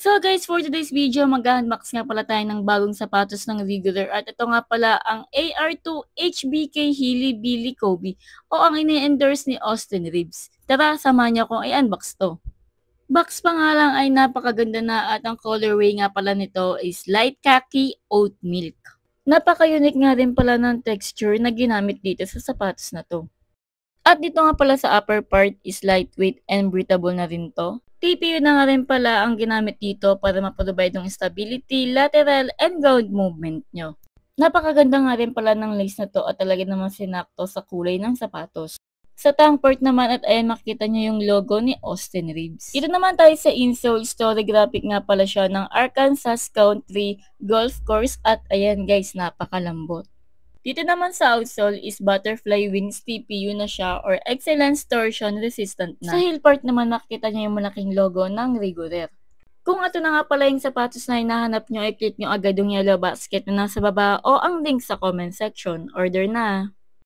So guys, for today's video, mag-unbox nga pala tayo ng bagong sapatos ng regular at ito nga pala ang AR2 HBK Hilly Billy Kobe o ang ini-endorse ni Austin Reeves. Tara, samahan niyo akong i-unbox to. Box pa nga lang ay napakaganda na at ang colorway nga pala nito is light khaki oat milk. Napaka-unique nga din pala ng texture na ginamit dito sa sapatos na to. At dito nga pala sa upper part is lightweight and breathable na rin to. TPU na nga rin pala ang ginamit dito para maprovide ng stability, lateral, and ground movement nyo. Napakaganda nga rin pala ng lace na to at talaga naman sinakto sa kulay ng sapatos. Sa tongue part naman at ayan makikita nyo yung logo ni Austin Reeves. Dito naman tayo sa insole, story graphic nga pala siya ng Arkansas Country Golf Course at ayan guys, napakalambot. Dito naman sa outsole is butterfly wings TPU na siya or excellence torsion resistant na. Sa heel part naman makikita nyo yung malaking logo ng regular. Kung ito na nga pala yung sapatos na hinahanap nyo, i-click nyo agad yung yellow basket na nasa baba o ang link sa comment section. Order na!